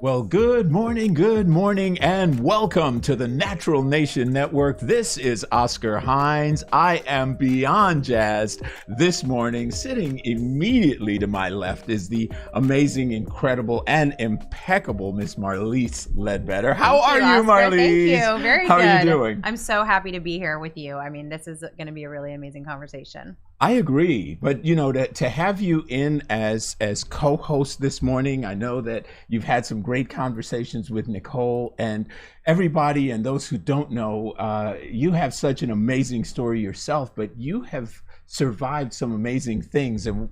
Well, good morning, and welcome to the Natural Nation Network. This is Oscar Hines. I am beyond jazzed this morning. Sitting immediately to my left is the amazing, incredible, and impeccable Miss Marlise Ledbetter. How are you, Marlise? Thank you. Very How good. are you doing? I'm so happy to be here with you. I mean, this is going to be a really amazing conversation. I agree, but to have you in as co-host this morning, I know that you've had some great conversations with Nicole and everybody, and those who don't know, you have such an amazing story yourself, but you have survived some amazing things, and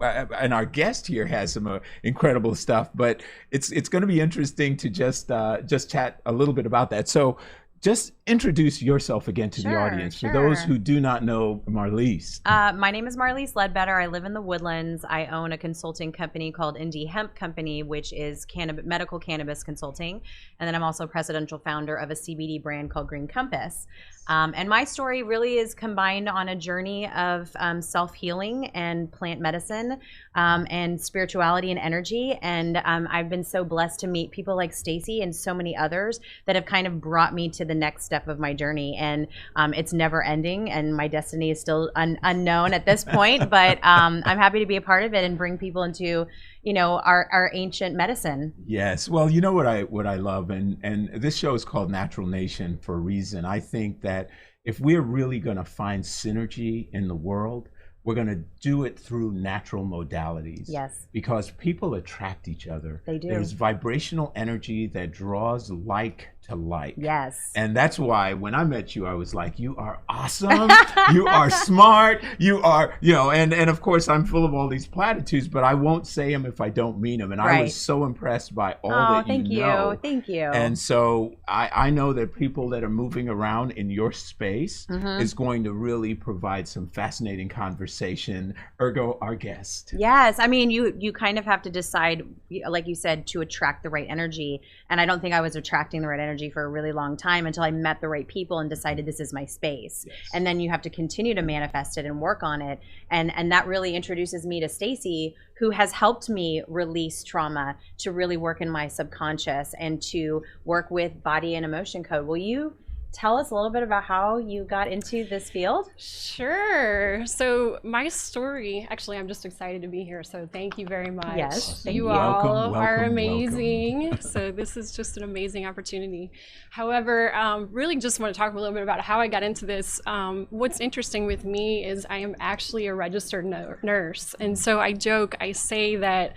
our guest here has some incredible stuff. But it's going to be interesting to just chat a little bit about that. So just introduce yourself again to the audience for those who do not know Marlise. My name is Marlise Ledbetter. I live in the Woodlands. I own a consulting company called Indie Hemp Company, which is medical cannabis consulting. And then I'm also presidential founder of a CBD brand called Green Compass. And my story really is combined on a journey of self-healing and plant medicine and spirituality and energy. And I've been so blessed to meet people like Stacy and so many others that have kind of brought me to the next step of my journey. And it's never ending, and my destiny is still unknown at this point. But I'm happy to be a part of it and bring people into our ancient medicine. Yes. Well, you know what I love, and this show is called Natural Nation for a reason. I think that if we're really going to find synergy in the world, we're going to do it through natural modalities. Yes. Because people attract each other. They do. There's vibrational energy that draws like to like. Yes. And that's why when I met you, I was like, you are awesome. You are smart. You are, and of course I'm full of all these platitudes, but I won't say them if I don't mean them. And I was so impressed by all that you know. Thank you. And so I know that people that are moving around in your space is going to really provide some fascinating conversation, ergo our guest. Yes. I mean, you kind of have to decide, like you said, to attract the right energy. And I don't think I was attracting the right energy for a really long time until I met the right people and decided this is my space. Yes. And then you have to continue to manifest it and work on it. And that really introduces me to Stacy, who has helped me release trauma, to really work in my subconscious and to work with body and emotion code. Will you tell us a little bit about how you got into this field? Sure. So my story, actually, I'm just excited to be here. So thank you very much. Yes. You all are amazing. So this is just an amazing opportunity. However, really just want to talk a little bit about how I got into this. What's interesting with me is I am actually a registered nurse. And so I joke, I say that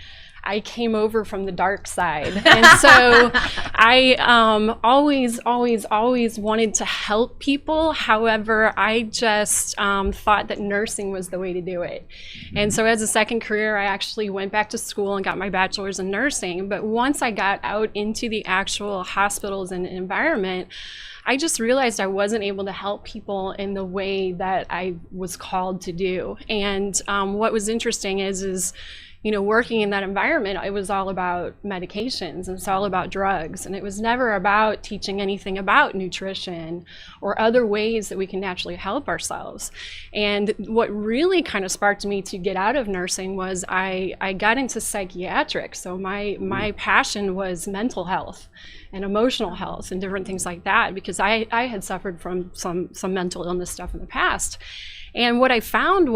I came over from the dark side. And so I always wanted to help people. However, I just thought that nursing was the way to do it. And so as a second career, I actually went back to school and got my bachelor's in nursing. But once I got out into the actual hospitals and environment, I just realized I wasn't able to help people in the way that I was called to do. And what was interesting is working in that environment, it was all about medications and it's all about drugs. And it was never about teaching anything about nutrition or other ways that we can naturally help ourselves. And what really kind of sparked me to get out of nursing was I got into psychiatric. So my passion was mental health and emotional health and different things like that, because I had suffered from some mental illness stuff in the past. And what I found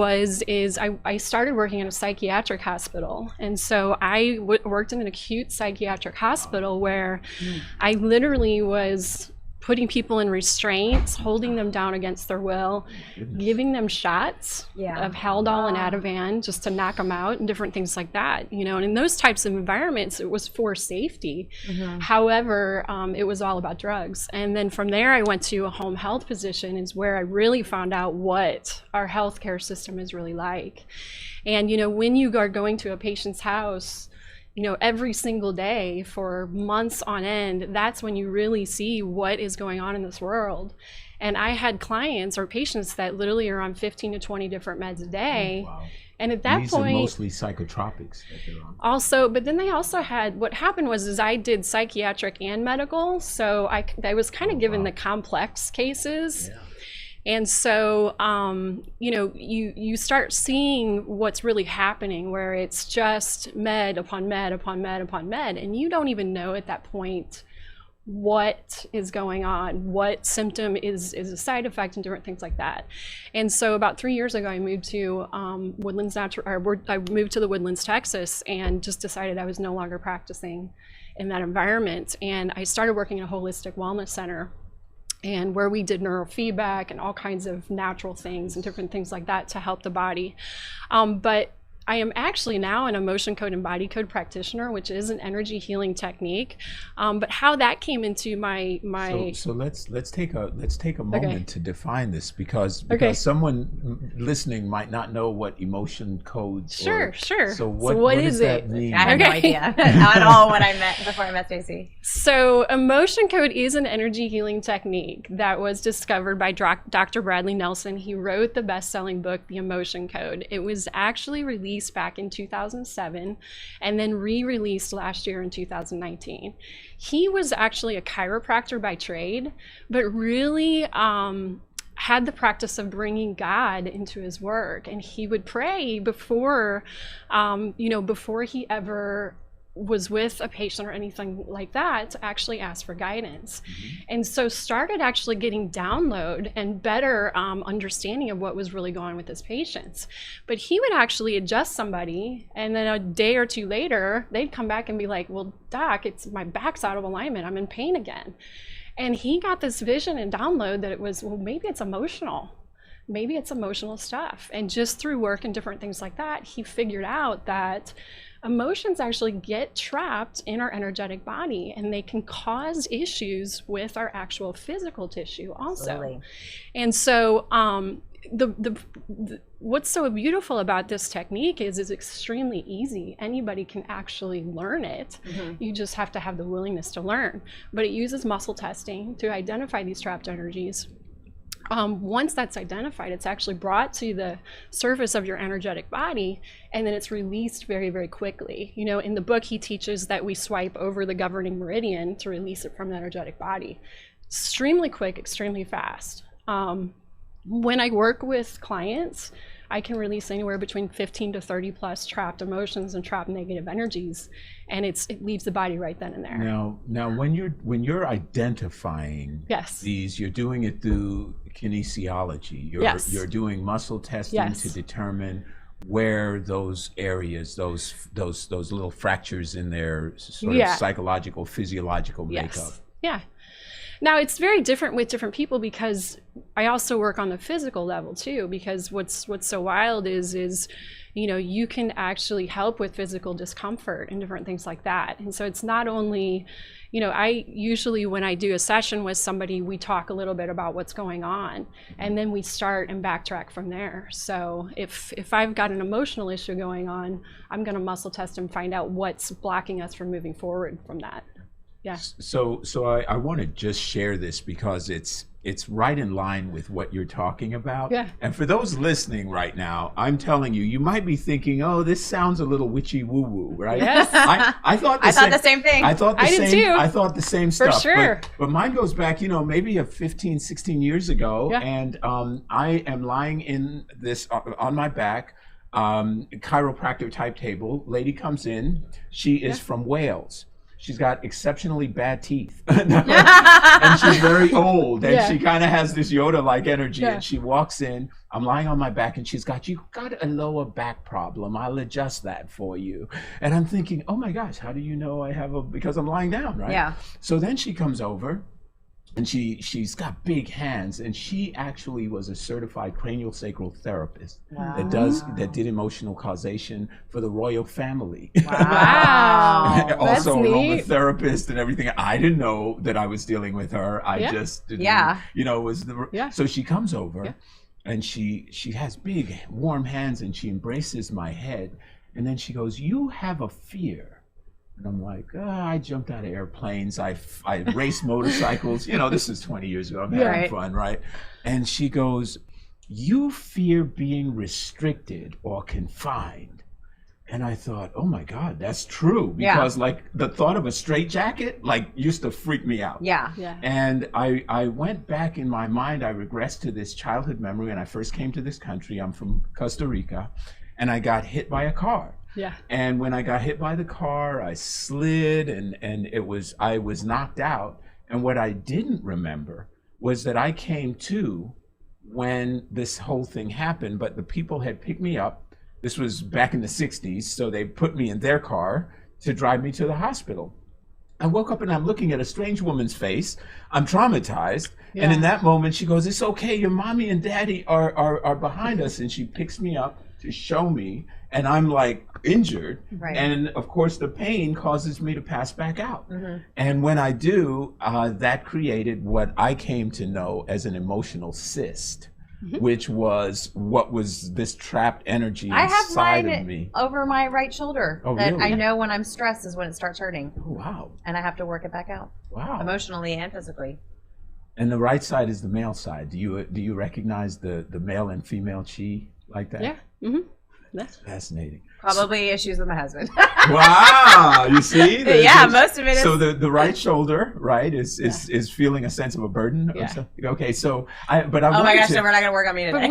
is I started working in a psychiatric hospital. And so I worked in an acute psychiatric hospital where I literally was putting people in restraints, holding them down against their will, giving them shots of Haldol and Ativan just to knock them out and different things like that. And in those types of environments, it was for safety. However, it was all about drugs. And then from there, I went to a home health position, is where I really found out what our healthcare system is really like. And, when you are going to a patient's house, every single day for months on end, that's when you really see what is going on in this world. And I had clients or patients that literally are on 15 to 20 different meds a day. Wow. And at that point, are mostly psychotropics that they're on. Also, but then they also had, what happened was I did psychiatric and medical. So I was kind of given the complex cases. Yeah. And so, you start seeing what's really happening, where it's just med upon med upon med upon med, and you don't even know at that point what is going on, what symptom is a side effect, and different things like that. And so about 3 years ago, I moved to I moved to the Woodlands, Texas, and just decided I was no longer practicing in that environment. And I started working in a holistic wellness center, and where we did neurofeedback and all kinds of natural things and different things like that to help the body. But I am actually now an emotion code and body code practitioner, which is an energy healing technique. But how that came into my so let's take a moment Okay. to define this, because Okay. someone listening might not know what emotion codes. Sure. So what is does that it? mean? I had no Okay. idea at all when I met before I met Stacey. So emotion code is an energy healing technique that was discovered by Dr. Bradley Nelson. He wrote the best-selling book, The Emotion Code. It was actually released back in 2007 and then re-released last year in 2019. He was actually a chiropractor by trade, but really had the practice of bringing God into his work. And he would pray before he ever was with a patient or anything like that, to actually ask for guidance. And so started actually getting download and better understanding of what was really going on with his patients. But he would actually adjust somebody, and then a day or two later, they'd come back and be like, well, doc, my back's out of alignment, I'm in pain again. And he got this vision and download that it was, well, maybe it's emotional. Maybe it's emotional stuff. And just through work and different things like that, he figured out that emotions actually get trapped in our energetic body, and they can cause issues with our actual physical tissue also. Absolutely. And so what's so beautiful about this technique is it's extremely easy. Anybody can actually learn it. You just have to have the willingness to learn. But it uses muscle testing to identify these trapped energies. Once that's identified, it's actually brought to the surface of your energetic body, and then it's released very, very quickly. In the book, he teaches that we swipe over the governing meridian to release it from the energetic body. Extremely quick, extremely fast. When I work with clients, I can release anywhere between 15 to 30 plus trapped emotions and trapped negative energies, and it leaves the body right then and there. Now, when you're identifying Yes. these, you're doing it through kinesiology. Yes. You're doing muscle testing Yes. to determine where those areas, those little fractures in their sort of psychological, physiological makeup. Yes. Yeah. Now, it's very different with different people, because I also work on the physical level too, because what's so wild is you can actually help with physical discomfort and different things like that. And so it's not only, I usually, when I do a session with somebody, we talk a little bit about what's going on, and then we start and backtrack from there. So if I've got an emotional issue going on, I'm going to muscle test and find out what's blocking us from moving forward from that. Yeah. So I want to just share this, because it's right in line with what you're talking about. Yeah. And for those listening right now, I'm telling you, you might be thinking, oh, this sounds a little witchy woo woo, right? Yes. I thought I thought the same thing. I thought the I did same. too. I thought the same For stuff. sure. But mine goes back, maybe 15, 16 years ago, Yeah. and I am lying in this on my back, chiropractor type table. Lady comes in. She is from Wales. She's got exceptionally bad teeth, and she's very old, and she kind of has this Yoda-like energy. And she walks in. I'm lying on my back, and she's got, you got a lower back problem. I'll adjust that for you. And I'm thinking, oh my gosh, how do you know I have because I'm lying down, right? Yeah. So then she comes over, and she's got big hands, and she actually was a certified craniosacral therapist that did emotional causation for the royal family. Wow. That's Also neat. aromatherapist and everything. I didn't know that I was dealing with her. I just didn't, was the so she comes over, and she has big warm hands, and she embraces my head, and then she goes, "You have a fear." And I'm like, I jumped out of airplanes. I raced motorcycles. This is 20 years ago. I'm having fun, right? And she goes, you fear being restricted or confined. And I thought, oh my God, that's true. Because like the thought of a straitjacket like used to freak me out. Yeah. And I went back in my mind, I regressed to this childhood memory when I first came to this country. I'm from Costa Rica, and I got hit by a car. Yeah. And when I got hit by the car, I slid and I was knocked out. And what I didn't remember was that I came to when this whole thing happened, but the people had picked me up. This was back in the 60s, so they put me in their car to drive me to the hospital. I woke up and I'm looking at a strange woman's face. I'm traumatized. Yeah. And in that moment, she goes, "It's okay, your mommy and daddy are behind us." And she picks me up to show me, and I'm like injured. Right. And of course, the pain causes me to pass back out. And when I do, that created what I came to know as an emotional cyst. Which was what was this trapped energy inside of me. Over my right shoulder. Oh, that really? I know when I'm stressed is when it starts hurting. Oh, wow. And I have to work it back out. Wow. Emotionally and physically. And the right side is the male side. Do you recognize the male and female chi like that? Yeah. That's fascinating. Probably issues with my husband. Wow, you see? Most of it is. So the right shoulder, right, is feeling a sense of a burden or something. Okay, so oh my gosh, no, we're not going to work on me today.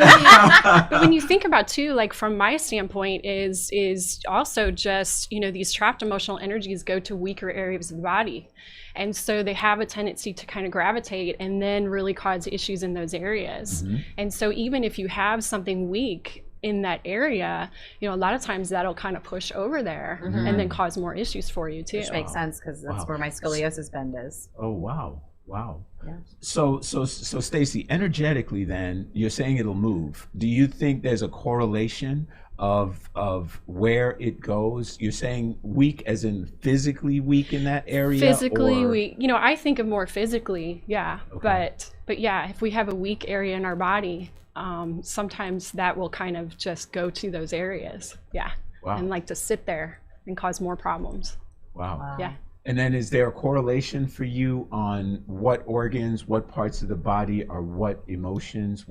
But when you think about too, like from my standpoint, is also just, these trapped emotional energies go to weaker areas of the body. And so they have a tendency to kind of gravitate and then really cause issues in those areas. And so even if you have something weak in that area, a lot of times that'll kind of push over there and then cause more issues for you too. Which makes sense because that's where my scoliosis bend is. Oh, wow. Yeah. So Stacey, energetically then, you're saying it'll move. Do you think there's a correlation of where it goes? You're saying weak as in physically weak in that area? Physically weak. I think of more physically, yeah. Okay. But yeah, if we have a weak area in our body, sometimes that will kind of just go to those areas. Yeah. Wow. And like to sit there and cause more problems. Wow. Yeah. And then is there a correlation for you on what organs, what parts of the body are what emotions,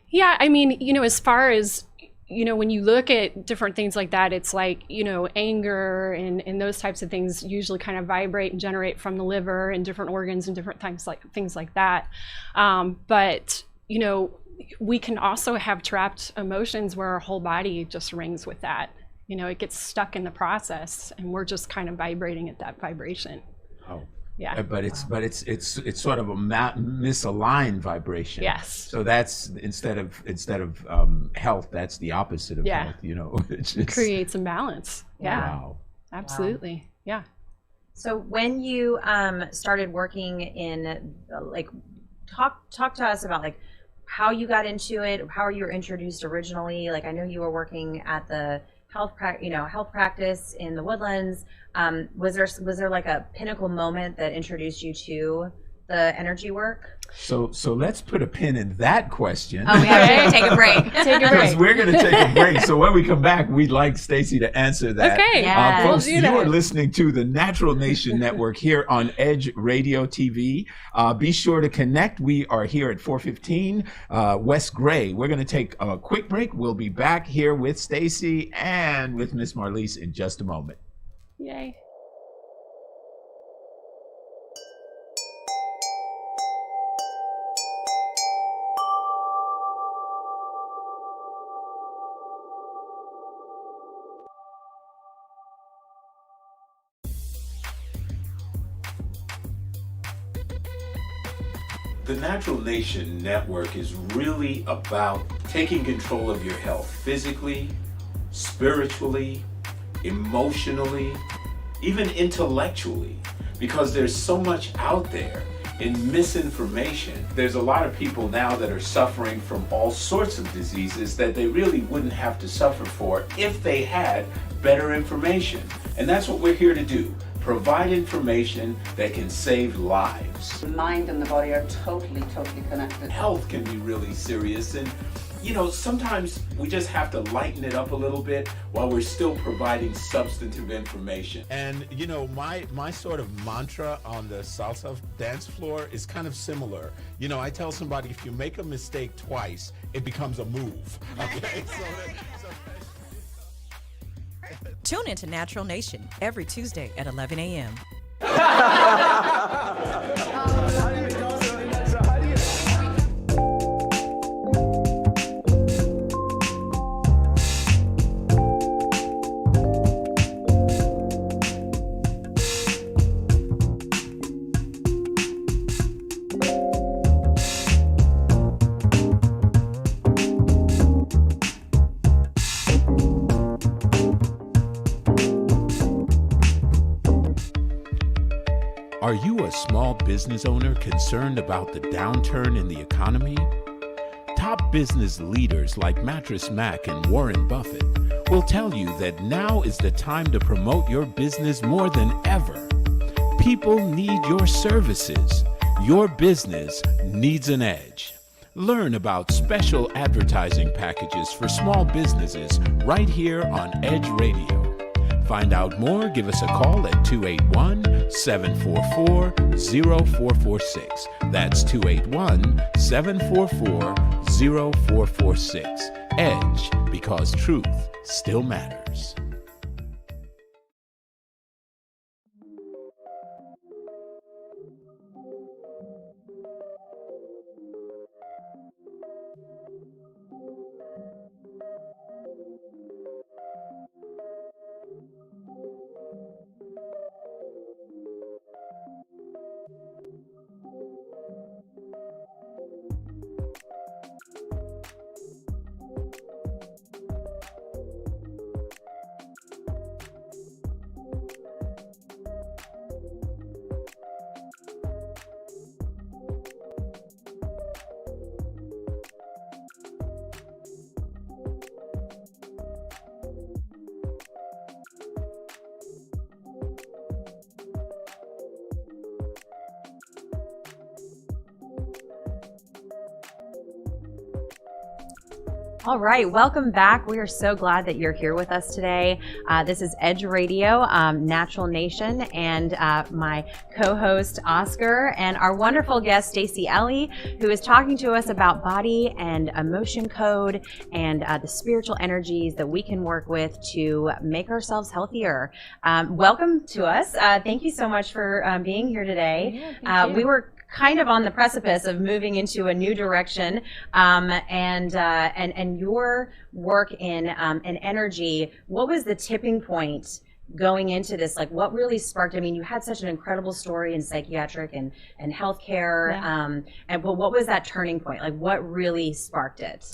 Yeah, I mean, as far as, when you look at different things like that, it's like, anger and those types of things usually kind of vibrate and generate from the liver and different organs and different things like that. But, we can also have trapped emotions where our whole body just rings with that. It gets stuck in the process and we're just kind of vibrating at that vibration. Oh. Yeah. But it's sort of a misaligned vibration. Yes. So that's instead of health, that's the opposite of health. It creates imbalance. Yeah. Wow. Absolutely. Yeah. So when you started working in talk to us about how you got into it, how you were introduced originally. I know you were working at the health practice in the Woodlands. Was there like a pinnacle moment that introduced you to the energy work? So let's put a pin in that question. Oh, we have to take a break. Because we're going to take a break. So when we come back, we'd like Stacey to answer that. Okay. Yes. Folks, you are listening to the Natural Nation Network here on Edge Radio TV. Be sure to connect. We are here at 415 West Gray. We're going to take a quick break. We'll be back here with Stacey and with Miss Marlise in just a moment. Yay. The Natural Nation Network is really about taking control of your health physically, spiritually, emotionally, even intellectually, because there's so much out there in misinformation. There's a lot of people now that are suffering from all sorts of diseases that they really wouldn't have to suffer for if they had better information. And that's what we're here to do. Provide information that can save lives. The mind and the body are totally connected. Health can be really serious, and sometimes we just have to lighten it up a little bit while we're still providing substantive information. And my sort of mantra on the salsa dance floor is kind of similar. I tell somebody, if you make a mistake twice, it becomes a move. Okay, so Tune into Natural Nation every Tuesday at 11 a.m. Are you a small business owner concerned about the downturn in the economy? Top business leaders like Mattress Mac and Warren Buffett will tell you that now is the time to promote your business more than ever. People need your services. Your business needs an edge. Learn about special advertising packages for small businesses right here on Edge Radio. Find out more, give us a call at 281-744-0446. That's 281-744-0446. Edge, because truth still matters. All right, welcome back. We are so glad that you're here with us today. This is Edge Radio, Natural Nation, and my co-host Oscar, and our wonderful guest Stacey Ellie, who is talking to us about body and emotion code and the spiritual energies that we can work with to make ourselves healthier. Welcome to us. Thank you so much for being here today. Yeah, thank you. We were kind of on the precipice of moving into a new direction, and your work in energy. What was the tipping point going into this? Like, what really sparked? I mean, you had such an incredible story in psychiatric and healthcare, but what was that turning point? Like, what really sparked it?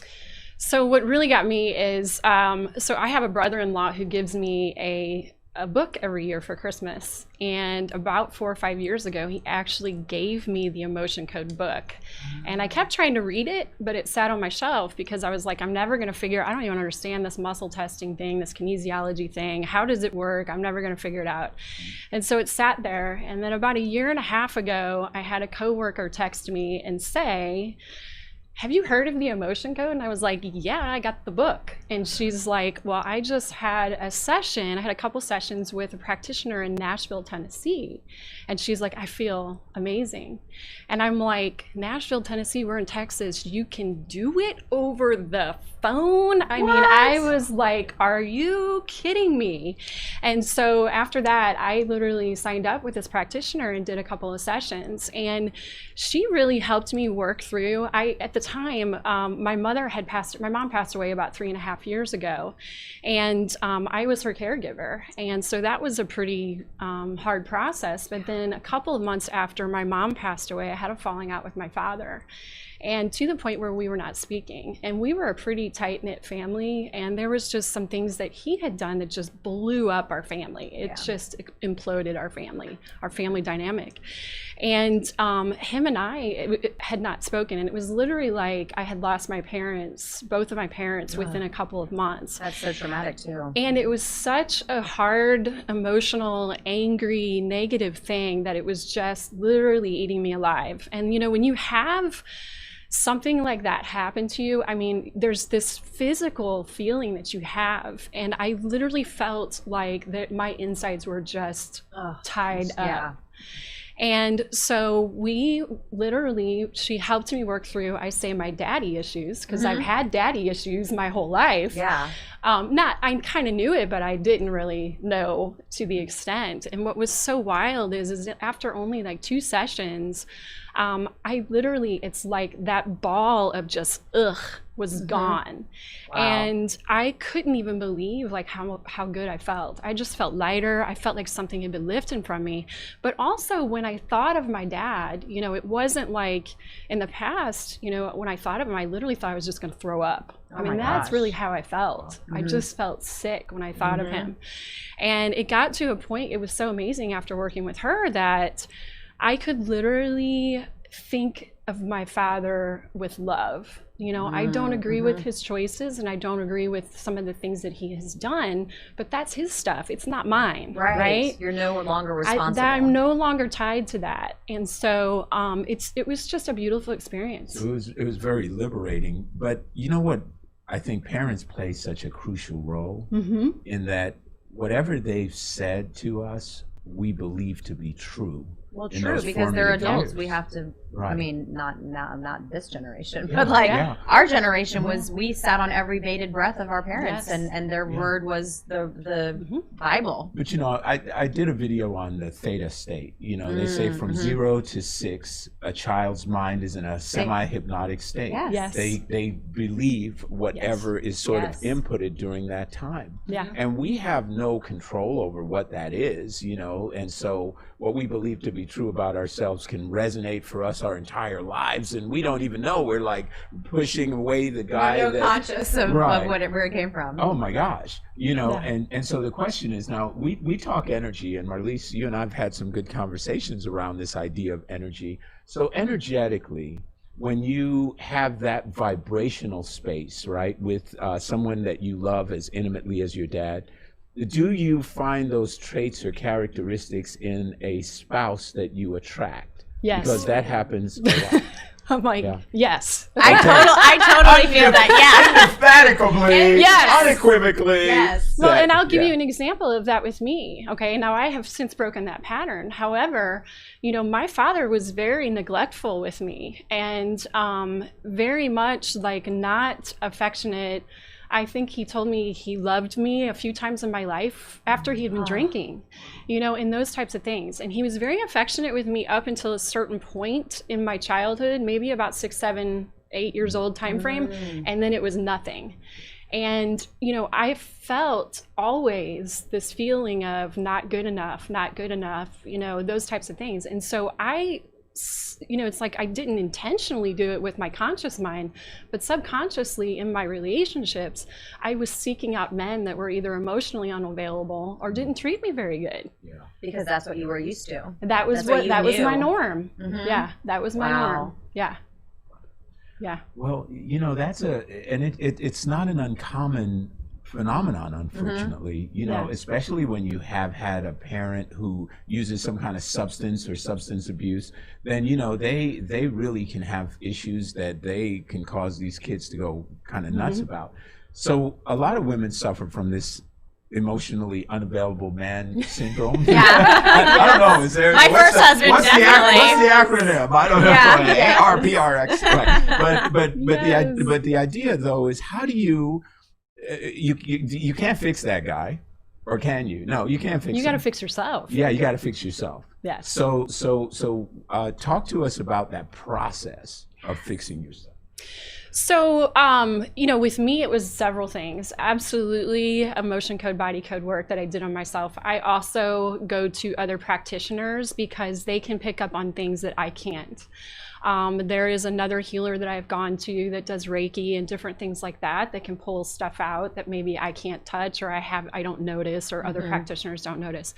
So what really got me is, so I have a brother-in-law who gives me a book every year for Christmas, and about 4 or 5 years ago he actually gave me the Emotion Code book, and I kept trying to read it, but it sat on my shelf because I was like, I'm never going to figure, I don't even understand this muscle testing thing, this kinesiology thing, how does it work? I'm never going to figure it out. And so it sat there, and then about 1.5 years ago I had a coworker text me and say, have you heard of the Emotion Code? And I was like, yeah, I got the book. And she's like, well, I just had a session. I had a couple sessions with a practitioner in Nashville, Tennessee. And she's like, I feel amazing. And I'm like, Nashville, Tennessee, we're in Texas. You can do it over the phone? I mean, I was like, are you kidding me? And so after that, I literally signed up with this practitioner and did a couple of sessions. And she really helped me work through, at the time, my mom passed away about 3.5 years ago. And I was her caregiver. And so that was a pretty hard process. But then a couple of months after my mom passed away, I had a falling out with my father. And to the point where we were not speaking. And we were a pretty tight-knit family, and there was just some things that he had done that just blew up our family. It just imploded our family dynamic. And him and I had not spoken, and it was literally like I had lost my parents, both of my parents, within a couple of months. That's so traumatic too. And it was such a hard, emotional, angry, negative thing that it was just literally eating me alive. And you know, when you have something like that happen to you, I mean, there's this physical feeling that you have, and I literally felt like that my insides were just tied up. And so she helped me work through, I say, my daddy issues, because I've had daddy issues my whole life. Yeah. I kind of knew it, but I didn't really know to the extent. And what was so wild is after only like 2 sessions, I literally, it's like that ball of just was gone. Wow. And I couldn't even believe like how good I felt. I just felt lighter. I felt like something had been lifted from me. But also when I thought of my dad, you know, it wasn't like in the past, you know, when I thought of him, I literally thought I was just going to throw up. I mean, that's really how I felt. I just felt sick when I thought of him. And it got to a point, it was so amazing after working with her that I could literally think of my father with love. You know, I don't agree with his choices, and I don't agree with some of the things that he has done, but that's his stuff. It's not mine, right? You're no longer responsible. I'm no longer tied to that. And so it was just a beautiful experience. It was very liberating. But you know what? I think parents play such a crucial role in that whatever they've said to us, we believe to be true. Well, true, because they're adults. We have to, I mean, not this generation, but like our generation was, we sat on every bated breath of our parents, and their word was the Bible. But you know, I did a video on the theta state. You know, they say from 0 to 6, a child's mind is in a semi-hypnotic state. Yes. They believe whatever is sort of inputted during that time. Yeah. And we have no control over what that is, you know, and so what we believe to be true about ourselves can resonate for us our entire lives, and we don't even know. We're like pushing away the guy We're conscious of where it came from. Oh my gosh, you know. And so the question is, now we talk energy, and Marlise, you and I've had some good conversations around this idea of energy. So energetically, when you have that vibrational space, right, with someone that you love as intimately as your dad, do you find those traits or characteristics in a spouse that you attract? Yes. Because that happens a lot. I'm like, yes. I totally feel that. Emphatically, Yes. unequivocally. Yes. Well, and I'll give you an example of that with me. Okay, now I have since broken that pattern. However, you know, my father was very neglectful with me, and very much like not affectionate. I think he told me he loved me a few times in my life after he had been drinking, you know, and those types of things. And he was very affectionate with me up until a certain point in my childhood, maybe about 6, 7, 8 years old time frame, and then it was nothing. And, you know, I felt always this feeling of not good enough, you know, those types of things. And so you know, it's like I didn't intentionally do it with my conscious mind, but subconsciously in my relationships, I was seeking out men that were either emotionally unavailable or didn't treat me very good. Yeah. Because that's what you were used to. That was was my norm. Yeah, that was my norm. Yeah. Yeah. Well, you know, it's not an uncommon phenomenon, unfortunately, you know, especially when you have had a parent who uses some kind of substance or substance abuse, then, you know, they really can have issues that they can cause these kids to go kind of nuts about. So a lot of women suffer from this emotionally unavailable man syndrome. I don't know. Is there? My first husband definitely. What's the acronym? I don't know. ARPRX. Right. But the idea though is, how do you can't fix that guy, or can you? No, you can't fix him. You got to fix yourself. Yeah, you got to fix yourself. Yes. So talk to us about that process of fixing yourself. So, you know, with me, it was several things. Absolutely emotion code, body code work that I did on myself. I also go to other practitioners because they can pick up on things that I can't. There is another healer that I've gone to that does Reiki and different things like that can pull stuff out that maybe I can't touch, or I don't notice, or other practitioners don't notice.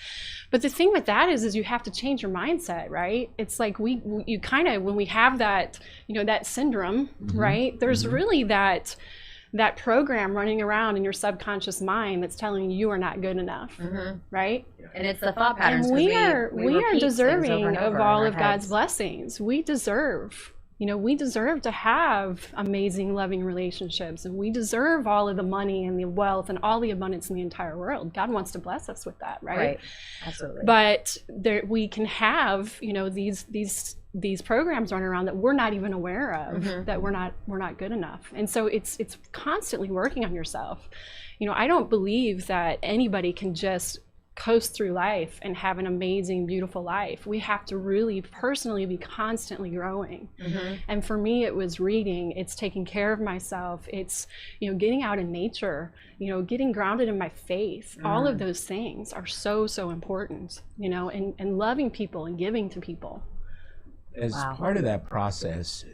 But the thing with that is you have to change your mindset, right? It's like you kind of, when we have that, you know, that syndrome, right? There's really that program running around in your subconscious mind that's telling you are not good enough, right? And it's the thought patterns. And we are deserving of all of God's blessings. We deserve, You know, we deserve to have amazing, loving relationships, and we deserve all of the money and the wealth and all the abundance in the entire world. God wants to bless us with that, right? Right. Absolutely. But we can have, you know, these programs running around that we're not even aware of, that we're not good enough. And so it's constantly working on yourself. You know, I don't believe that anybody can just coast through life and have an amazing, beautiful life. We have to really personally be constantly growing. And for me, it was reading, it's taking care of myself, it's, you know, getting out in nature, you know, getting grounded in my faith. All of those things are so, so important, you know, and loving people and giving to people. As part of that process,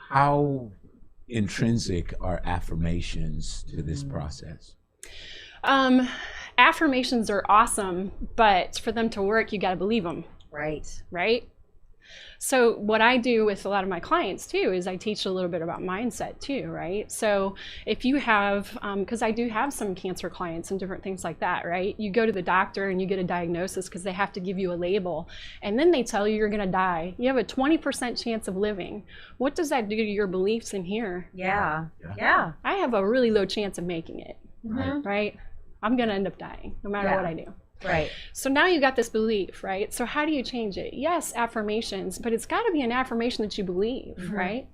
how intrinsic are affirmations to this process? Affirmations are awesome, but for them to work, you got to believe them. Right? So what I do with a lot of my clients too is I teach a little bit about mindset too, right? So if you have, because I do have some cancer clients and different things like that, right? You go to the doctor and you get a diagnosis because they have to give you a label, and then they tell you you're going to die. You have a 20% chance of living. What does that do to your beliefs in here? Yeah. I have a really low chance of making it, right? I'm going to end up dying no matter what I do. Right. So now you got this belief, right? So how do you change it? Yes, affirmations, but it's got to be an affirmation that you believe, right?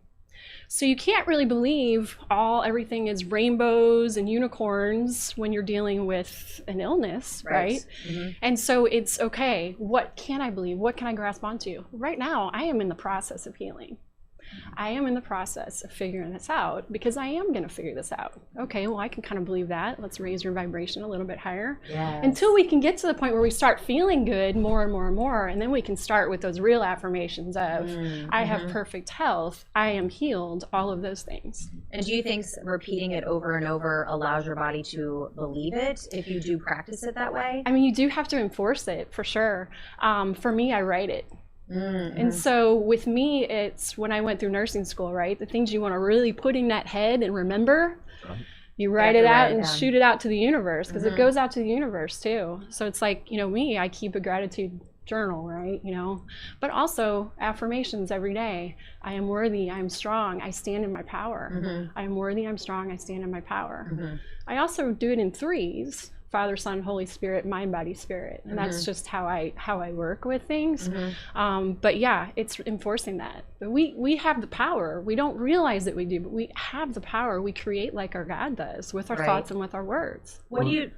So you can't really believe everything is rainbows and unicorns when you're dealing with an illness, right? And so it's okay, what can I believe? What can I grasp onto? Right now, I am in the process of healing. I am in the process of figuring this out because I am going to figure this out. Okay, well, I can kind of believe that. Let's raise your vibration a little bit higher until we can get to the point where we start feeling good more and more and more. And then we can start with those real affirmations of, I have perfect health, I am healed, all of those things. And do you think repeating it over and over allows your body to believe it if you do practice it that way? I mean, you do have to enforce it for sure. For me, I write it. And so with me, it's when I went through nursing school, right? The things you want to really put in that head and remember, you write it out and shoot it out to the universe, because it goes out to the universe too. So it's like, you know, me, I keep a gratitude journal, right? You know, but also affirmations every day. I am worthy, I am strong, I stand in my power. I am worthy, I'm strong, I stand in my power. I also do it in threes. Father, Son, Holy Spirit, mind, body, spirit. And that's just how I work with things. But yeah, it's enforcing that. But we have the power. We don't realize that we do, but we have the power. We create like our God does with our thoughts and with our words. What do you...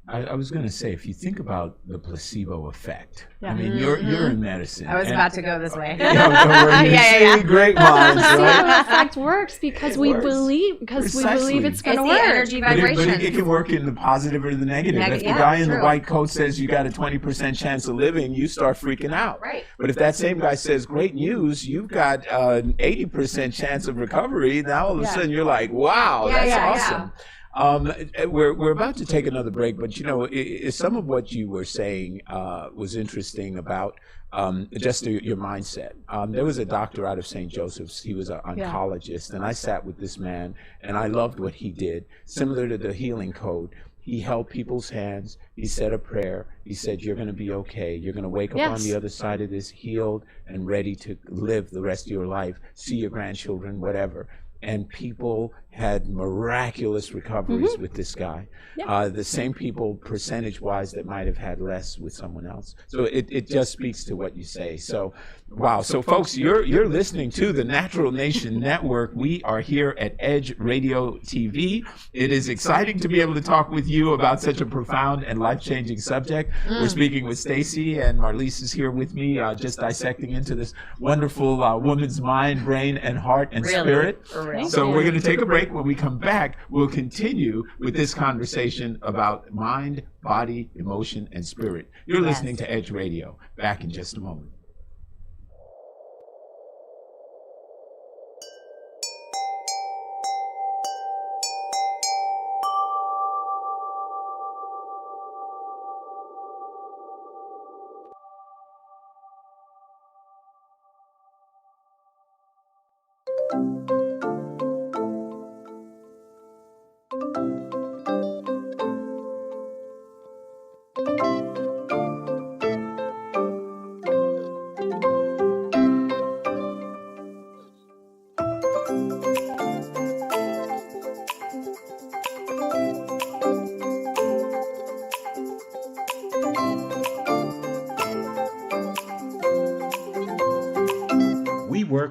I was going to say, if you think about the placebo effect, I mean, you're in medicine. I was about to go this way. You know, don't worry, see, great minds, The placebo right? effect works because we believe it's going to work. The energy But vibration. it can work in the positive or the negative. If the yeah, guy in the true. white coat says you got a 20% chance of living, you start freaking out. Right. But if that same guy says, great news, you've got an 80% chance of recovery, now all of a sudden you're like, wow, that's awesome. We're about to take another break, but you know, some of what you were saying was interesting about just your mindset. There was a doctor out of St. Joseph's. He was an oncologist, and I sat with this man, and I loved what he did. Similar to the healing code, he held people's hands. He said a prayer. He said, "You're going to be okay. You're going to wake up on the other side of this healed and ready to live the rest of your life, see your grandchildren, whatever." And people had miraculous recoveries with this guy. The same people, percentage-wise, that might have had less with someone else. So it just speaks to what you say. So, wow. So, folks, you're listening to the Natural Nation Network. We are here at Edge Radio TV. It is exciting to be able to talk with you about such a profound and life-changing subject. We're speaking with Stacy, and Marlise is here with me, just dissecting into this wonderful woman's mind, brain, and heart and spirit. So we're going to take a break. When we come back, we'll continue with this conversation about mind, body, emotion, and spirit. You're listening to Edge Radio. Back in just a moment.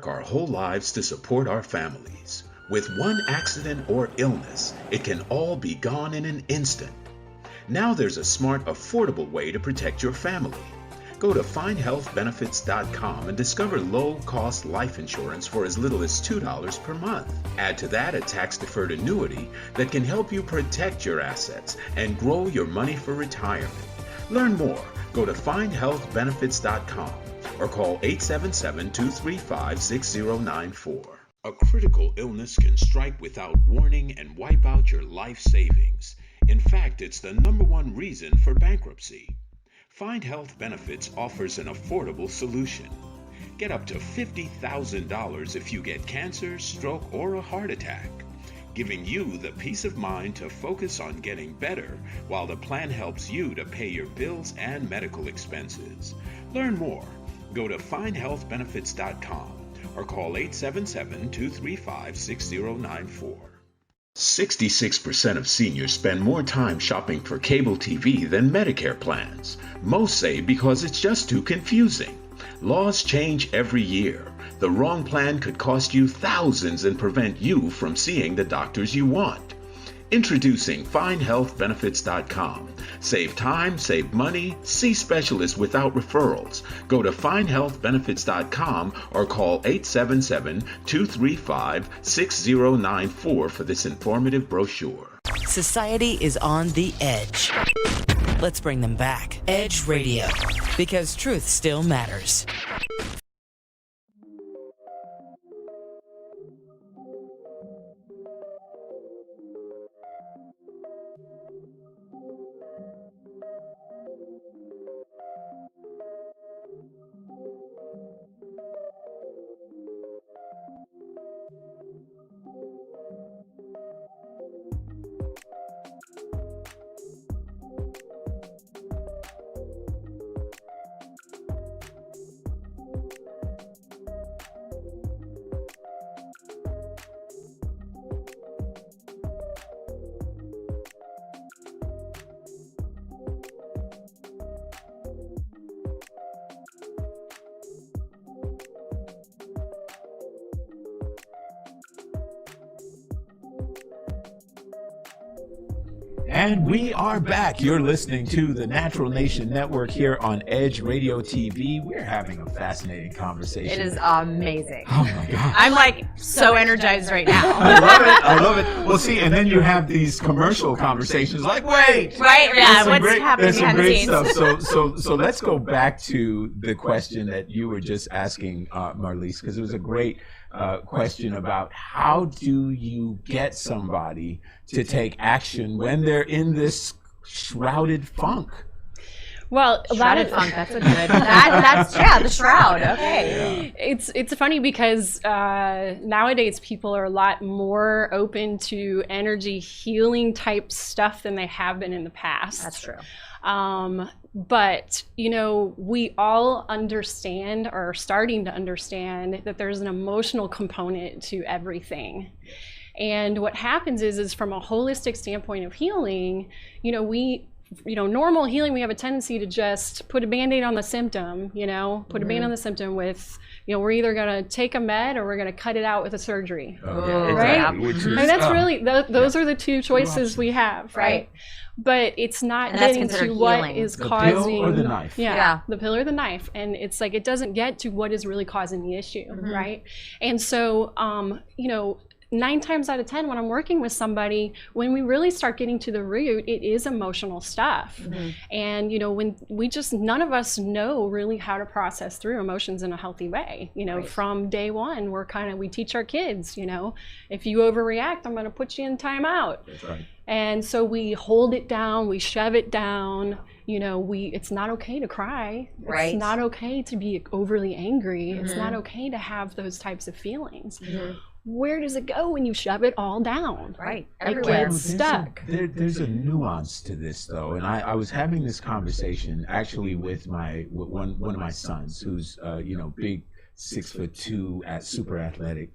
work our whole lives to support our families. With one accident or illness, it can all be gone in an instant. Now there's a smart, affordable way to protect your family. Go to findhealthbenefits.com and discover low-cost life insurance for as little as $2 per month. Add to that a tax-deferred annuity that can help you protect your assets and grow your money for retirement. Learn more. Go to findhealthbenefits.com or call 877-235-6094. A critical illness can strike without warning and wipe out your life savings. In fact, it's the #1 reason for bankruptcy. Find Health Benefits offers an affordable solution. Get up to $50,000 if you get cancer, stroke, or a heart attack, giving you the peace of mind to focus on getting better while the plan helps you to pay your bills and medical expenses. Learn more. Go to findhealthbenefits.com or call 877-235-6094. 66% of seniors spend more time shopping for cable TV than Medicare plans. Most say because it's just too confusing. Laws change every year. The wrong plan could cost you thousands and prevent you from seeing the doctors you want. Introducing FindHealthBenefits.com. Save time, save money, see specialists without referrals. Go to FindHealthBenefits.com or call 877-235-6094 for this informative brochure. Society is on the edge. Let's bring them back. Edge Radio, because truth still matters. And we are back. You're listening to the Natural Nation Network here on Edge Radio TV. We're having a fascinating conversation. It is amazing. Oh my God. I'm like so energized right now. I love it. I love it. Well, see, and then you have these commercial conversations like, wait. Right, yeah, what's great, happening there's some behind the great scenes? stuff. So let's go back to the question that you were just asking, Marlise, because it was a great question about how do you get somebody to take action when they're in this shrouded funk? Well, a lot Shrouded of funk, that's a good, that's, yeah, the shroud, okay. It's funny because nowadays people are a lot more open to energy healing type stuff than they have been in the past. That's true. But, you know, we all understand, or are starting to understand, that there's an emotional component to everything. And what happens is from a holistic standpoint of healing, normal healing, we have a tendency to just put a Band-Aid on the symptom, put a Band-Aid on the symptom with, we're either going to take a med or we're going to cut it out with a surgery. Right? Which is, that's really, those are the two choices we have, right? But it's not getting to what is causing the pill or the knife. Yeah, the pill or the knife. And it's like, it doesn't get to what is really causing the issue, right? And so, 9 times out of 10 when I'm working with somebody, when we really start getting to the root, it is emotional stuff. And when none of us know really how to process through emotions in a healthy way. Right. From day one, we teach our kids, if you overreact, I'm going to put you in timeout. That's right. And so we hold it down, we shove it down, it's not okay to cry. Right. It's not okay to be overly angry. It's not okay to have those types of feelings. Where does it go when you shove it all down? Right. It Everywhere. gets stuck. There's a nuance to this, though, and I was having this conversation actually with one of my sons, who's big, 6'2", super athletic,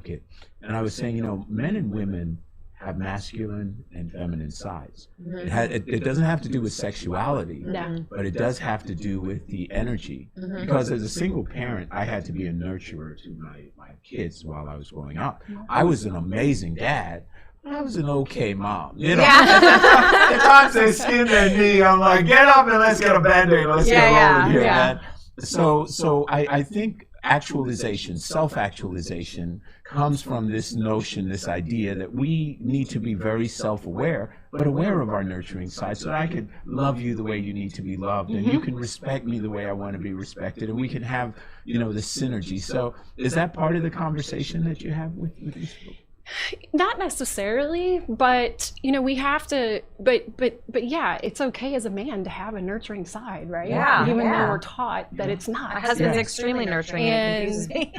kid, and I was saying, men and women have masculine and feminine sides. It doesn't have to do with sexuality, but it does have to do with the energy. Because as a single parent, I had to be a nurturer to my kids while I was growing up. I was an amazing dad. I was an okay mom. You know, at times they skin their knee. I'm like, get up and let's get a Band-Aid. Let's get rolling here, man. So I think actualization, self-actualization, comes from this notion, this idea that we need to be very self-aware, but aware of our nurturing side, so that I could love you the way you need to be loved, and you can respect me the way I want to be respected, and we can have, you know, the synergy. So is that part of the conversation that you have with these people? Not necessarily, but you know, we have to. But yeah, it's okay as a man to have a nurturing side, right? Yeah, even though we're taught that it's not. My husband's extremely nurturing, and it confuses me.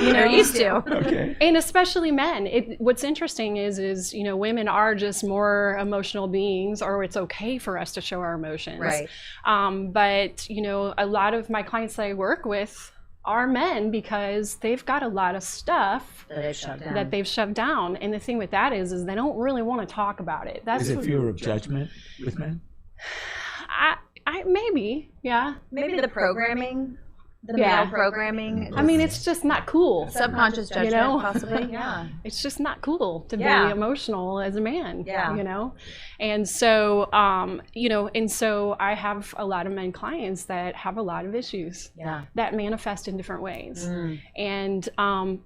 You know, used to. Okay. And especially men. What's interesting is you know, women are just more emotional beings, or it's okay for us to show our emotions. Right. But you know, a lot of my clients that I work with are men because they've got a lot of stuff that they've shoved down. And the thing with that is they don't really want to talk about it. That's Is it fear of judgment with men? I maybe, yeah. Maybe the programming, the male programming. I mean, it's just not cool. Subconscious judgment, you know? possibly. Yeah. It's just not cool to be emotional as a man. Yeah. You know, and so you know, and so I have a lot of men clients that have a lot of issues. Yeah. That manifest in different ways. And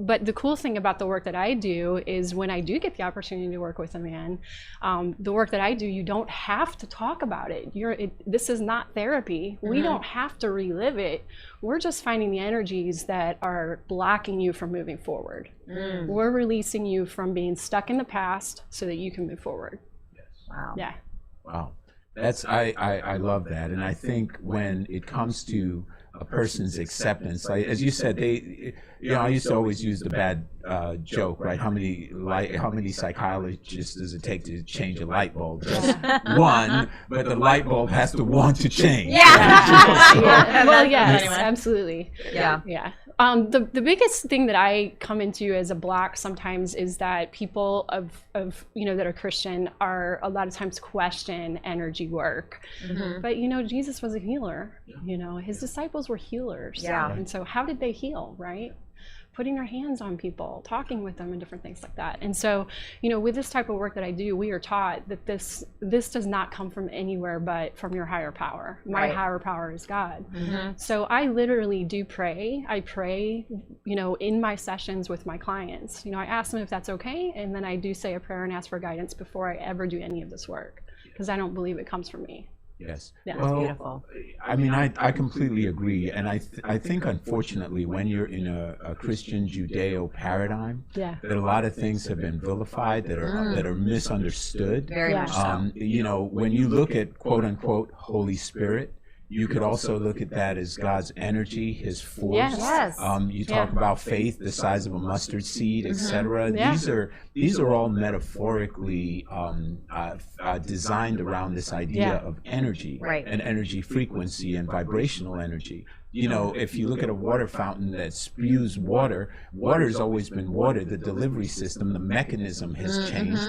but the cool thing about the work that I do is when I do get the opportunity to work with a man, the work that I do, you don't have to talk about it. This is not therapy. We don't have to relive it. We're just finding the energies that are blocking you from moving forward. We're releasing you from being stuck in the past so that you can move forward. Wow. Yeah. Wow. That's I love that. And I think when it comes to a person's acceptance, like, as you said, I used to always use the bad joke, right? How many psychologists does it take to change a light bulb? Just one, but the light bulb has to want to change. Yeah. Well, yes, Anyway. absolutely. Yeah. Yeah. The biggest thing that I come into as a block sometimes is that people of you know that are Christian are a lot of times question energy work. But you know, Jesus was a healer. You know, his disciples were healers. Yeah. And so how did they heal, right? Putting our hands on people, talking with them, and different things like that. And so, you know, with this type of work that I do, we are taught that this does not come from anywhere but from your higher power. My higher power is God. So I literally do pray. I pray, you know, in my sessions with my clients. You know, I ask them if that's okay, and then I do say a prayer and ask for guidance before I ever do any of this work, because I don't believe it comes from me. Yes. Yeah. Well, Beautiful. I mean, I completely agree. And I think, unfortunately, when you're in a Christian Judeo paradigm, Yeah. that a lot of things have been vilified, that are misunderstood. Very much so. You know, when you look at quote unquote Holy Spirit, you could also look at that as God's energy, his force. Yes. You talk about faith, the size of a mustard seed, etc. Yeah. These are all metaphorically designed around this idea of energy and energy frequency and vibrational energy. You know, if you look at a water fountain that spews water, water's always been water. The delivery system, the mechanism has changed,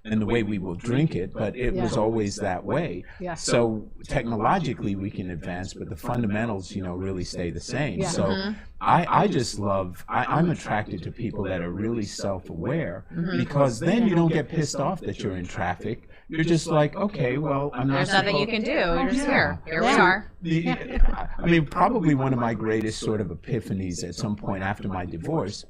and the way we will drink it, but it was always that way. Yeah. So technologically we can advance, but the fundamentals, you know, really stay the same. Yeah. So I just love, I'm attracted to people that are really self-aware, because then you don't get pissed off that you're in traffic. You're just like, okay, well, I'm not There's nothing you can do. You're just here. Here we are. I mean, probably one of my greatest sort of epiphanies at some point after my divorce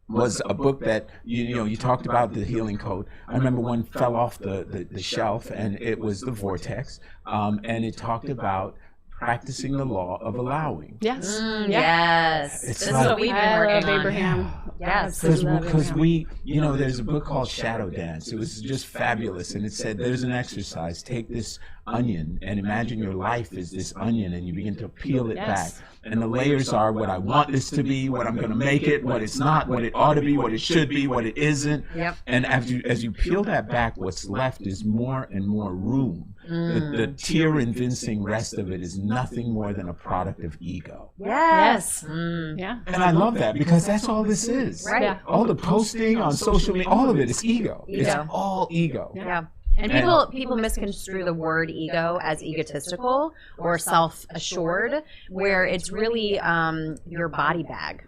was a book that, you know, you talked about the healing code. I remember one fell off the shelf, and it was The Vortex, and it talked about practicing the law of allowing. Yes. Yes. It's This is like- what we've been I working love on. Abraham. Yes. Because we, you know, there's a book called Shadow Dance. It was just fabulous. And it said, there's an exercise. Take this onion and imagine your life is this onion, and you begin to peel it back. And the layers are what I want this to be, what I'm going to make it, what it's not, what it ought to be, what it should be, what it isn't. Yep. And as you peel that back, what's left is more and more room. The tear-evincing rest of it is nothing more than a product of ego. Yes. Yeah. And I love that because that's all this is. Right. Yeah. All the posting on social media, all of it is ego. It's Ego. all ego. Yeah. And people misconstrue the word ego as egotistical or self-assured, where it's really your body bag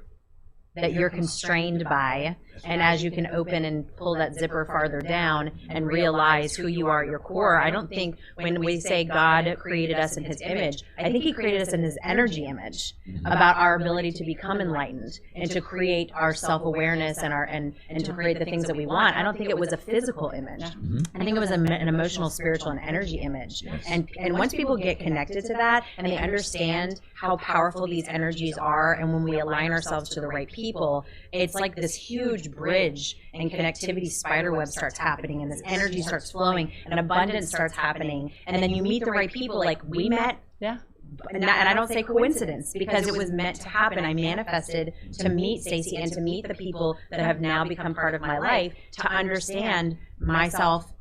that you're constrained by. And as you can open and pull that zipper farther down and realize who you are at your core, I don't think when we say God created us in his image, I think he created us in his energy image, about our ability to become enlightened and to create our self-awareness and and to create the things that we want. I don't think it was a physical image. I think it was an emotional, spiritual, and energy image. And once people get connected to that and they understand how powerful these energies are, and when we align ourselves to the right people, it's like this huge bridge and connectivity spider web starts happening, and this energy starts flowing, and abundance starts happening, and then you meet the right people like we met. Yeah. And I don't say coincidence, because it was meant to happen. I manifested to meet Stacey and to meet the people that have now become part of my life, to understand myself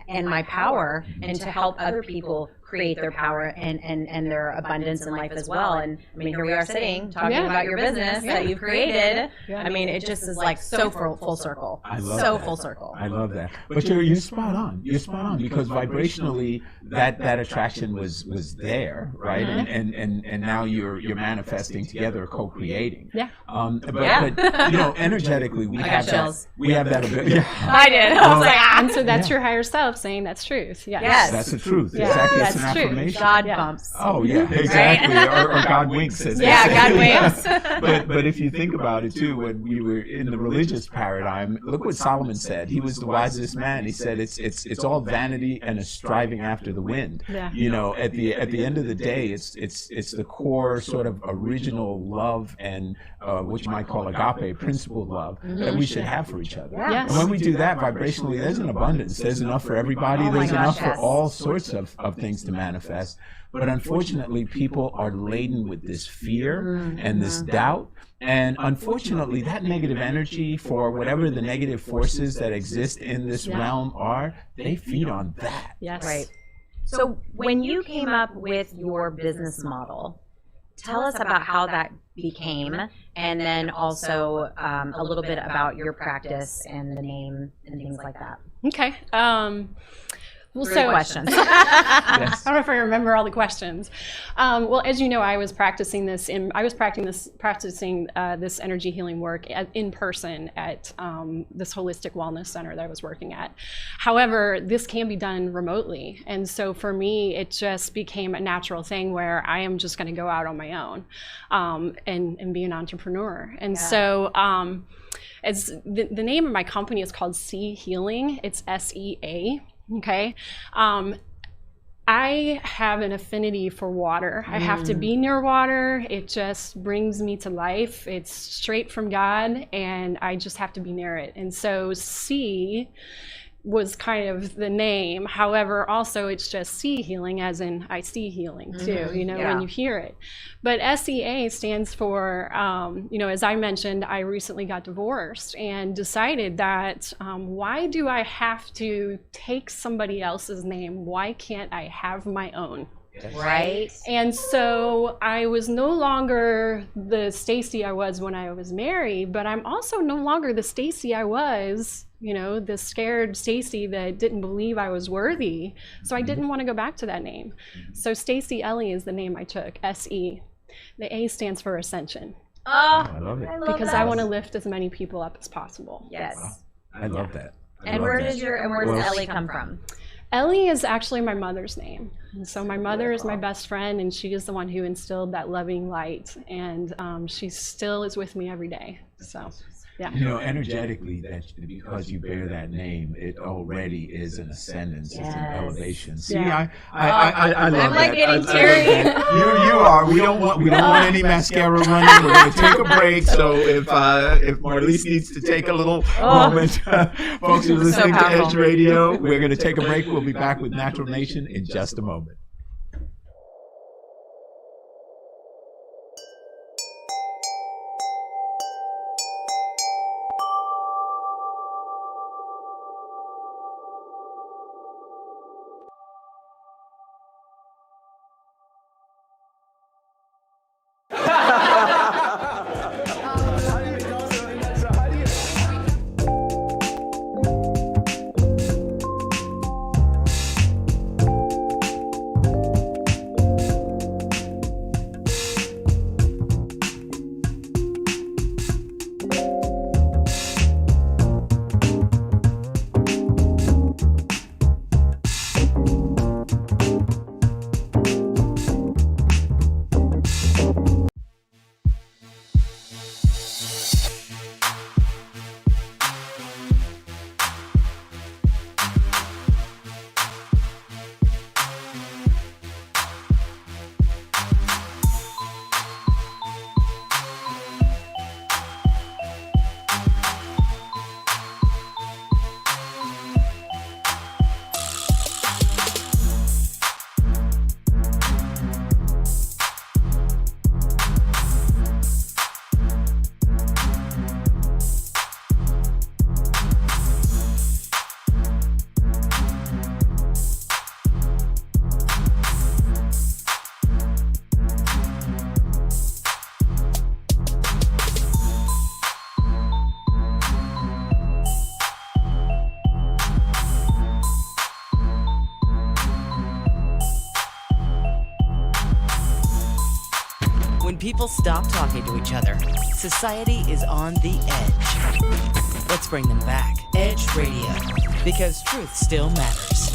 and my power, and to help other people create their power and their abundance in life as well. And I mean, here we are sitting talking about your business that you've created. I mean, it just is like so full circle. I love so that. full circle. I love that. But you're spot on. You're spot on, because vibrationally that attraction was there, right? And now you're manifesting together, co-creating. Yeah. But you know, energetically we have that. chills. We have that ability. Yeah. I did. I was like, And so that's your higher self saying that's truth. Yes. Yes. That's the truth. Yeah. Exactly. That's It's an true. affirmation. God Yeah. bumps. Oh yeah, exactly. Or God winks, as they Yeah, say. God winks. But if you think about it too, when we were in the religious paradigm, look what Solomon said. He was the wisest man. He said it's all vanity and a striving after the wind. Yeah. You know, at the end of the day, it's the core sort of original love and what you might call agape, principled love that we should have for each other. Yes. And when we do that vibrationally, there's an abundance. There's enough for everybody. Oh my There's gosh, enough for yes. all sorts of things to manifest. But unfortunately, people are laden with this fear and this doubt. And unfortunately, that negative energy, for whatever the negative forces that exist in this realm are, they feed on that. Yes. Right. So when you came up with your business model, tell us about how that became, and then also a little bit about your practice and the name and things like that. Okay. Well, Three questions. I don't know if I remember all the questions. Well, as you know, I was practicing this practicing this energy healing work in person at this holistic wellness center that I was working at. However, this can be done remotely, and so for me, it just became a natural thing where I am just going to go out on my own and be an entrepreneur. And so. As the name of my company is called Sea Healing. It's SEA. Okay. I have an affinity for water. I have to be near water. It just brings me to life. It's straight from God, and I just have to be near it. And so sea was kind of the name. However, also it's just sea healing, as in I see healing too, you know, when you hear it. But SEA stands for, you know, as I mentioned, I recently got divorced and decided that why do I have to take somebody else's name? Why can't I have my own? Right. And so I was no longer the Stacey I was when I was married, but I'm also no longer the Stacey I was, you know, the scared Stacey that didn't believe I was worthy. So I didn't want to go back to that name. So Stacey Ellie is the name I took, SE. The A stands for ascension. Oh, I love it. I love Because that. I want to lift as many people up as possible. Yes. I love that. I And love where that. does Ellie come from? Ellie is actually my mother's name. And so my mother is my best friend, and she is the one who instilled that loving light. And she still is with me every day. So, yeah. You know, energetically, that because you bear that name, it already is an ascendance, it's an elevation. See, Yeah. I love I'm like that. getting I love teary. that. You are. We don't want any mascara running. We're going to take a break. So if Marlise needs to take a little moment, folks who are listening to powerful. Edge Radio, we're going to take a break. We'll be back with Natural Nation in just a moment. people stop talking to each other. Society is on the edge. Let's bring them back. Edge Radio, because truth still matters.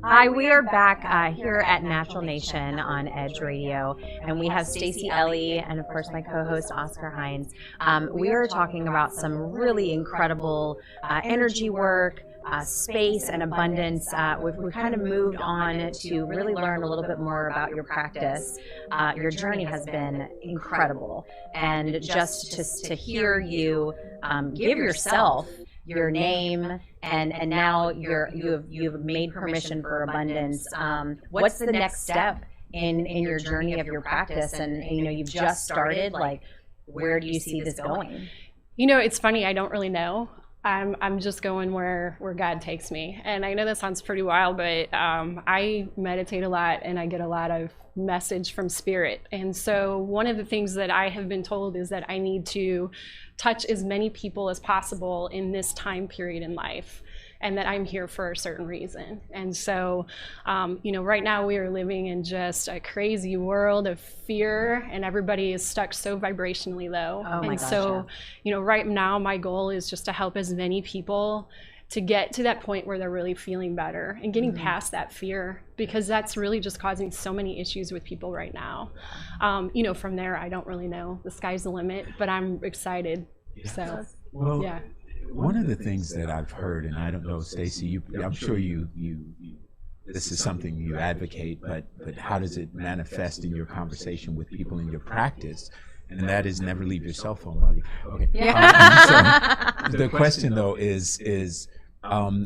Hi, we are back here at Natural Nation on Edge Radio, and we have Stacey Ellie and, of course, my co-host Oscar Hines. We are talking about some really incredible energy work, space, and abundance. We've kind of moved on to really learn a little bit more about your practice. Your journey has been incredible, and just to hear you give yourself your name, and now you've made permission for abundance. What's the next step in your journey of your practice? And you've just started. Like, where do you see this going? It's funny. I don't really know. I'm just going where God takes me. And I know that sounds pretty wild, but I meditate a lot and I get a lot of message from spirit. And so one of the things that I have been told is that I need to touch as many people as possible in this time period in life, and that I'm here for a certain reason. And so, right now we are living in just a crazy world of fear, and everybody is stuck so vibrationally low. Oh my and gosh, so, right now my goal is just to help as many people to get to that point where they're really feeling better and getting past that fear, because that's really just causing so many issues with people right now. From there, I don't really know. The sky's the limit, but I'm excited. Yeah. So, well, yeah. One of the things that I've heard, and I don't know, Stacey, I'm sure you this is something you advocate, but how does it manifest in your conversation with people in your practice? And that is never leave your cell phone while you. Okay. Yeah. So the question though is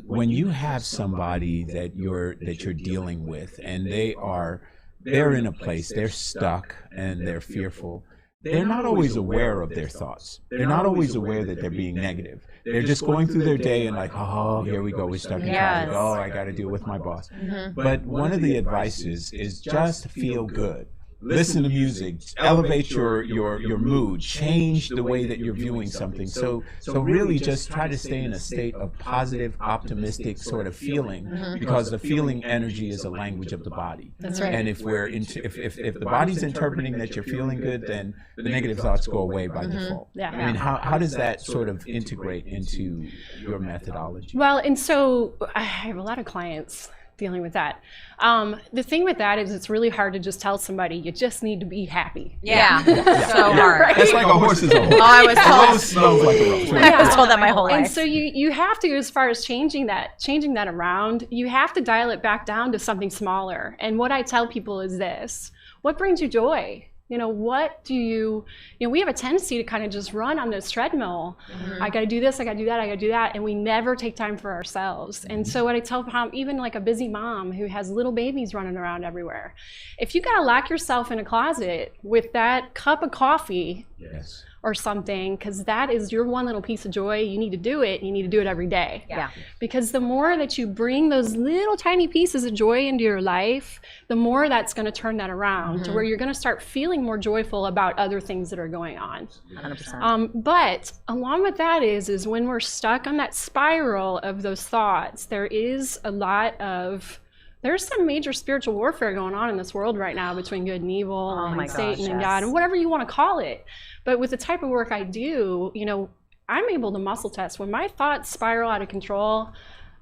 when you have somebody that you're dealing with, and they're in a place, they're stuck and they're fearful. They're not always aware of their thoughts. They're not always aware that they're being negative. They're just going through their day and like, oh, here we go. We're stuck in traffic. Oh, I got to deal with my boss. But one of the advices is just feel good. Listen to music, elevate your mood, change the way that you're viewing something. So really just try to stay in a state of positive, optimistic sort of feeling, because the feeling energy is a language of the body. That's right. And if the body's interpreting that you're feeling good, then the negative thoughts go away by default. Yeah. I mean, how does that sort of integrate into your methodology? Well, and so I have a lot of clients dealing with that. The thing with that is it's really hard to just tell somebody you just need to be happy. Yeah. So hard. Right? That's like a horse is a horse. Oh, I was A rose told. smells like a rose. I was told that my whole life. And so you have to, as far as changing that around, you have to dial it back down to something smaller. And what I tell people is this: what brings you joy? What do you we have a tendency to kind of just run on this treadmill. I got to do this, I got to do that, I got to do that. And we never take time for ourselves. And so what I tell even like a busy mom who has little babies running around everywhere, if you got to lock yourself in a closet with that cup of coffee, Yes. or something, because that is your one little piece of joy, you need to do it. You need to do it every day. Yeah. Because the more that you bring those little tiny pieces of joy into your life, the more that's going to turn that around to where you're going to start feeling more joyful about other things that are going on. 100%. But along with that is when we're stuck on that spiral of those thoughts, there is a lot of there's some major spiritual warfare going on in this world right now between good and evil, my and Satan gosh, and yes. God, and whatever you want to call it. But with the type of work I do, you know, I'm able to muscle test. When my thoughts spiral out of control,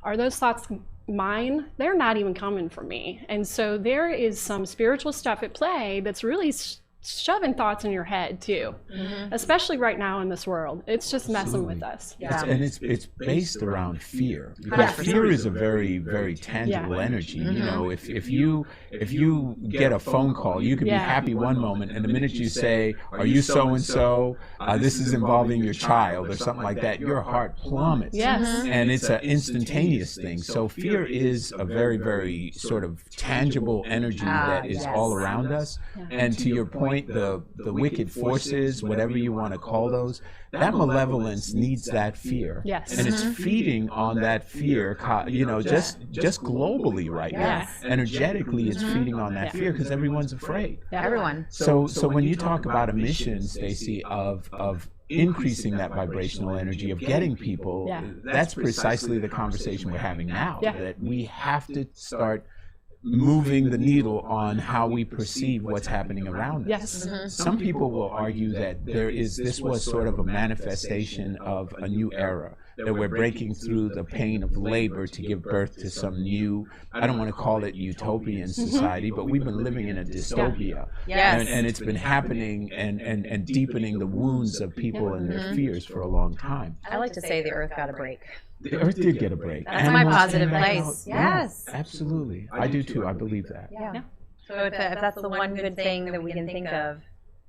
are those thoughts mine? They're not even coming from me. And so there is some spiritual stuff at play that's really shoving thoughts in your head too, especially right now in this world. It's just messing with us. And it's based around fear, because fear is a very, very tangible energy. You know, if you get a phone call, you can be happy one moment, and the minute you say, "Are you so and so? This is involving your child," or something like that, your heart plummets. Yes. And it's an instantaneous thing. So fear is a very, very sort of tangible energy that is all around us. And to your point, the wicked forces, whatever you want to call those, that malevolence needs that fear. Yes. And it's feeding on that fear, you know, just globally right now. Energetically, it's feeding on that fear because everyone's afraid. Everyone. So when you talk about a mission, Stacey, of increasing that vibrational energy, of getting people, that's precisely the conversation we're having now, that we have to start moving the needle on how we perceive what's happening around us. Some people will argue that this was sort of a manifestation of a new era, that we're breaking through the pain of labor to give birth to some new, I don't want to call it utopian society, but we've been living in a dystopia. Yes. And it's been happening and deepening the wounds of people and their fears for a long time. I like to say the earth got a break. The earth did get a break. That's my Animals positive came back place. out. Yeah, Yes. absolutely. I do too. I believe that. Yeah. So if that's the one good thing that we can think of,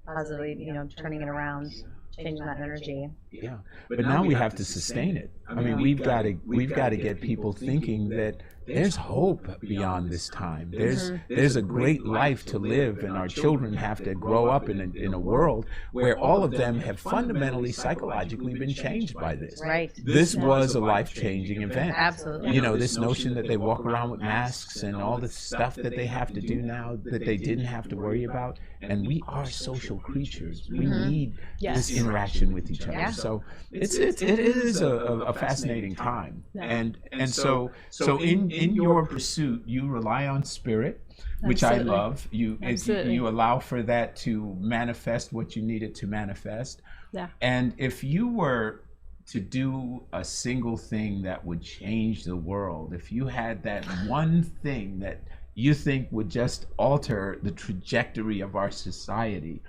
positively, you know, turning it around, changing that energy. Yeah, but now we have to sustain it. I mean, we've got to get people thinking that there's hope beyond this time. There's a great life to live, and our children have to grow up in a world where all of them have fundamentally, psychologically been changed by this. Right. This was a life-changing event. Absolutely. You know, this notion that they walk around with masks and all the stuff that they have to do now that they didn't have to worry about. And we are social creatures. We need this interaction with each other. So it is a fascinating time. And so in your pursuit, you rely on spirit, which Absolutely. I love. You allow for that to manifest what you need it to manifest. Yeah. And if you were to do a single thing that would change the world, if you had that one thing that you think would just alter the trajectory of our society,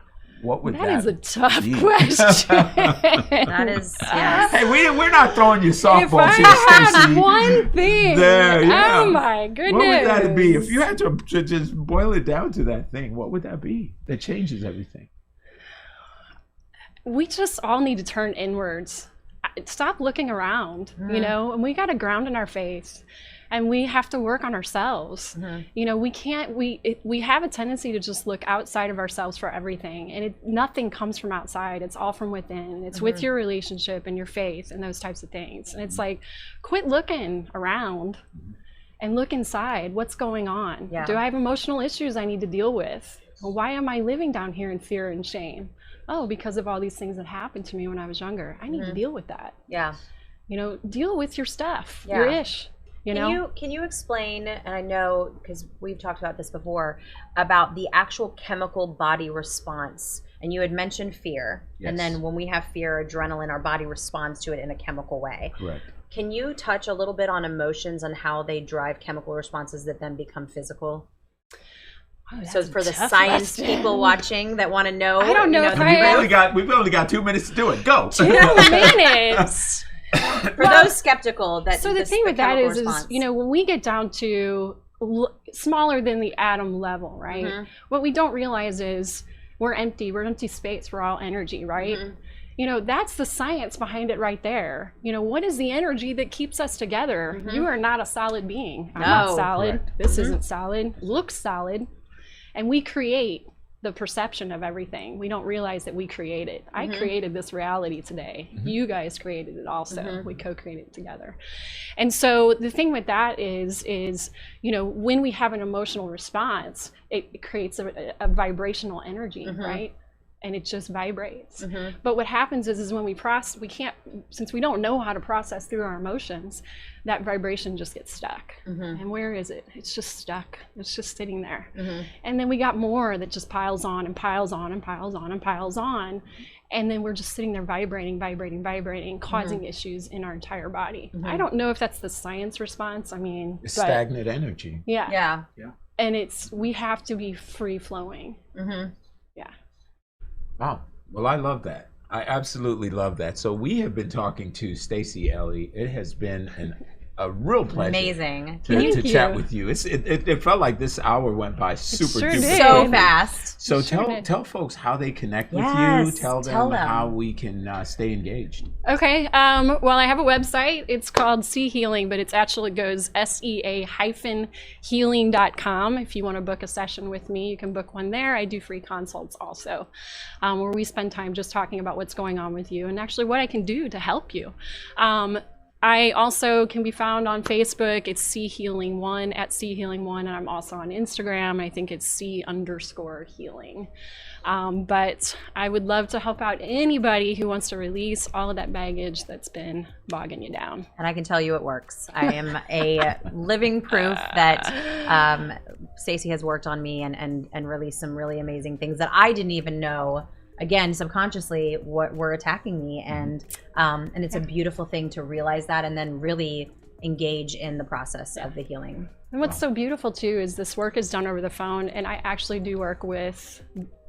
what would that That is a tough be? question. That is, yes. Hey, we're not throwing you If softballs I here, had Stacey. one thing, There, yeah. oh my goodness. What would that be? If you had to just boil it down to that thing, what would that be that changes everything? We just all need to turn inwards. Stop looking around, you know, and we got to ground in our faith. And we have to work on ourselves. You know, we have a tendency to just look outside of ourselves for everything. And nothing comes from outside. It's all from within. It's with your relationship and your faith and those types of things. And it's like, quit looking around and look inside. What's going on? Yeah. Do I have emotional issues I need to deal with? Well, why am I living down here in fear and shame? Oh, because of all these things that happened to me when I was younger. I need to deal with that. Yeah. You know, deal with your stuff, your ish. You know? Can you explain, and I know because we've talked about this before, about the actual chemical body response? And you had mentioned fear, and then when we have fear, adrenaline, our body responds to it in a chemical way. Correct. Can you touch a little bit on emotions and how they drive chemical responses that then become physical? Oh, So that's a for the tough science question. people watching that want to know, I don't know if We've only got 2 minutes to do it. Go. 2 minutes. for those skeptical, that So the thing with that chemical is, response. you know, when we get down to smaller than the atom level, right? What we don't realize is we're empty space. We're all energy, right? You know, that's the science behind it right there. You know, what is the energy that keeps us together? You are not a solid being. I'm not No. solid. Correct. This isn't solid. Looks solid. And we create the perception of everything. We don't realize that we create it. I created this reality today. You guys created it also. We co-created it together. And so the thing with that is, you know, when we have an emotional response, it creates a vibrational energy, right? and it just vibrates. But what happens is when we can't, since we don't know how to process through our emotions, that vibration just gets stuck. And where is it? It's just stuck. It's just sitting there. And then we got more that just piles on and piles on and piles on and piles on. And then we're just sitting there vibrating, causing issues in our entire body. I don't know if that's the science response. I mean, It's stagnant energy. Yeah. And we have to be free flowing. Yeah. Wow. Well, I love that. I absolutely love that. So we have been talking to Stacey Ellie. It has been a real pleasure. Amazing. To chat with you. It felt like this hour went by super sure duper did. So fast. So Sure tell folks how they connect with Yes, you. Tell tell them them. how we can stay engaged. Okay. Well, I have a website. It's called Sea Healing, but it goes sea-healing.com. If you want to book a session with me, you can book one there. I do free consults also, where we spend time just talking about what's going on with you and actually what I can do to help you. I also can be found on Facebook. It's Sea Healing 1 at Sea Healing 1, and I'm also on Instagram. I think it's C_healing. But I would love to help out anybody who wants to release all of that baggage that's been bogging you down. And I can tell you it works. I am a living proof that Stacey has worked on me and released some really amazing things that I didn't even know, again, subconsciously, what were attacking me. And it's a beautiful thing to realize that and then really engage in the process of the healing. And what's so beautiful too is this work is done over the phone, and I actually do work with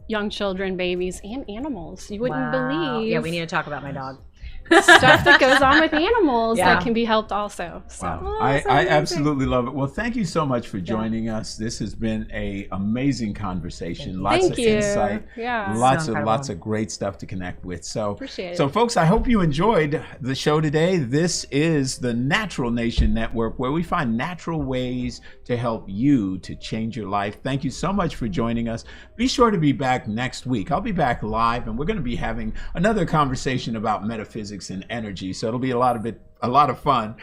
young children, babies, and animals. You wouldn't believe. Yeah, we need to talk about my dog. stuff that goes on with animals Yeah. that can be helped also. So. Wow. I absolutely love it. Well, thank you so much for joining us. This has been an amazing conversation. Lots Thank of you. insight. Yeah. Lots of great stuff to connect with. So, Appreciate it. So folks, I hope you enjoyed the show today. This is the Natural Nation Network, where we find natural ways to help you to change your life. Thank you so much for joining us. Be sure to be back next week. I'll be back live, and we're going to be having another conversation about metaphysics and energy. So it'll be a lot of fun.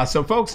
So folks,